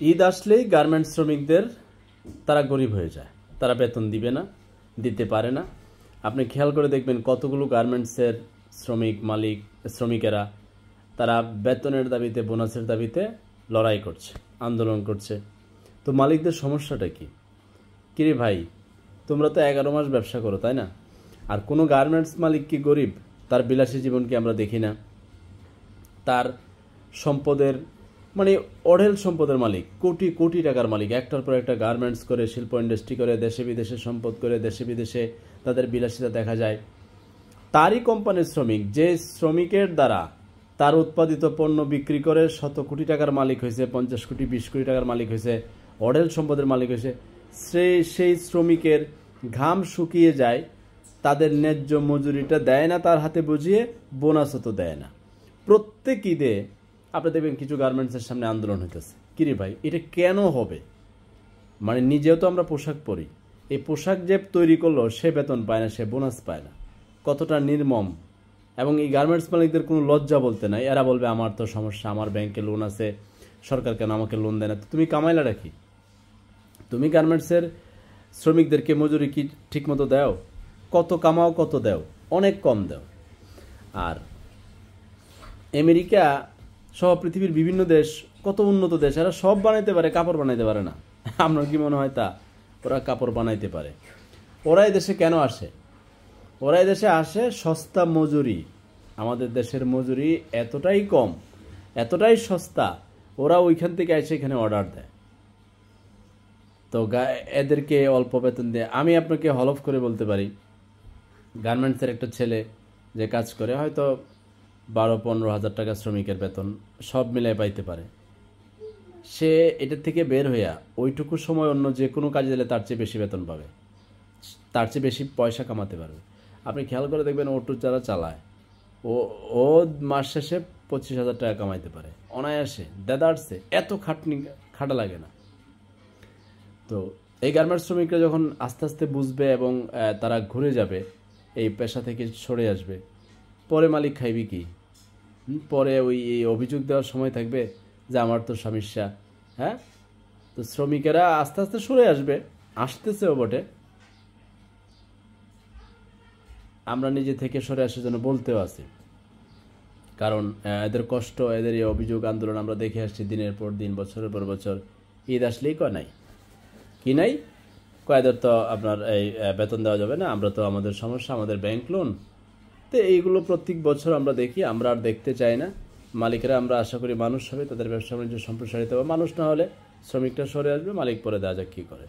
ঈদ আসলেই গার্মেন্টস শ্রমিকদের তারা গরিব হয়ে যায়, তারা বেতন দিবে না, দিতে পারে না। আপনি খেয়াল করে দেখবেন কতগুলো গার্মেন্টসের শ্রমিকেরা তারা বেতনের দাবিতে, বোনাসের দাবিতে লড়াই করছে, আন্দোলন করছে। তো মালিকদের সমস্যাটা কি? কিরে ভাই, তোমরা তো 11 মাস ব্যবসা করো, তাই না? আর কোনো গার্মেন্টস মালিক কি গরিব? তার বিলাসী জীবন কি আমরা দেখি না? তার সম্পদের মানে অঢেল সম্পদের মালিক, কোটি কোটি টাকার মালিক, একটার পর একটা গার্মেন্টস করে, শিল্প ইন্ডাস্ট্রি করে, দেশে বিদেশে সম্পদ করে, দেশে বিদেশে তাদের বিলাসিতা দেখা যায়। তারই কোম্পানির শ্রমিক, যে শ্রমিকের দ্বারা তার উৎপাদিত পণ্য বিক্রি করে শত কোটি টাকার মালিক হয়েছে, 50 কোটি 20 কোটি টাকার মালিক হয়েছে, অঢেল সম্পদের মালিক হয়েছে, সেই শ্রমিকের ঘাম শুকিয়ে যায়, তাদের ন্যায্য মজুরিটা দেয় না তার হাতে বুঝিয়ে, বোনাসও তো দেয় না। প্রত্যেক ঈদে আপনি দেখবেন কিছু গার্মেন্টসের সামনে আন্দোলন হইতেছে। কিরে ভাই, এটা কেন হবে? মানে নিজেও তো আমরা পোশাক পরি, এই পোশাক যে তৈরি করলো সে বেতন পায় না, সে বোনাস পায় না। কতটা নির্মম! এবং এই গার্মেন্টস মালিকদের কোনো লজ্জা বলতে নাই। এরা বলবে আমার তো সমস্যা, আমার ব্যাংকে লোন আছে, সরকার কেন আমাকে লোন দেয় না? তো তুমি কামাইলা রাখি, তুমি গার্মেন্টসের শ্রমিকদেরকে মজুরি কি ঠিক মতো দাও? কত কামাও, কত দাও? অনেক কম দাও। আর আমেরিকা সহ পৃথিবীর বিভিন্ন দেশ, কত উন্নত দেশ, এরা সব বানাইতে পারে, কাপড় বানাইতে পারে না। আপনার কি মনে হয় তা? ওরা কাপড় বানাইতে পারে। ওরা এই দেশে কেন আসে? ওরা এই দেশে আসে সস্তা মজুরি। আমাদের দেশের মজুরি এতটাই কম, এতটাই সস্তা, ওরা ওইখান থেকে এসে এখানে অর্ডার দেয়। তো এদেরকে অল্প বেতন দেয়। আমি আপনাকে হলফ করে বলতে পারি, গার্মেন্টসের একটা ছেলে যে কাজ করে, হয়তো 12-15 হাজার টাকা শ্রমিকের বেতন সব মিলাই পাইতে পারে। সে এটার থেকে বের হইয়া ওইটুকু সময় অন্য যে কোনো কাজে দিলে তার চেয়ে বেশি বেতন পাবে, তার চেয়ে বেশি পয়সা কামাতে পারবে। আপনি খেয়াল করে দেখবেন, অটো যারা চালায়, ও মাস শেষে 25,000 টাকা কামাইতে পারে অনায়াসে, দেদারসে, এত খাটা লাগে না। তো এই গার্মেন্টস শ্রমিকরা যখন আস্তে আস্তে বুঝবে এবং তারা ঘুরে যাবে, এই পেশা থেকে সরে আসবে, পরে মালিক খাইবে কি? পরে ওই অভিযোগ দেওয়ার সময় থাকবে যে আমার তো সমস্যা। হ্যাঁ, তো শ্রমিকেরা আস্তে আস্তে সরে আসবে, আসতেছেও বটে। আমরা নিজে থেকে সরে আসার জন্য বলতেও আছি, কারণ এদের কষ্ট, এদের এই অভিযোগ আন্দোলন আমরা দেখে আসছি দিনের পর দিন, বছরের পর বছর। ঈদ আসলেই কয় নাই, কি নাই, কয়েদের তো আপনার এই বেতন দেওয়া যাবে না, আমরা তো আমাদের সমস্যা, আমাদের ব্যাংক লোন। তো এইগুলো প্রত্যেক বছর আমরা দেখি, আমরা আর দেখতে চাই না। মালিকেরা, আমরা আশা করি মানুষ হবে, তাদের ব্যবসা বাণিজ্য সম্প্রসারিত হবে। মানুষ না হলে শ্রমিকটা সরে আসবে, মালিক পরে দেওয়া যাক কী করে।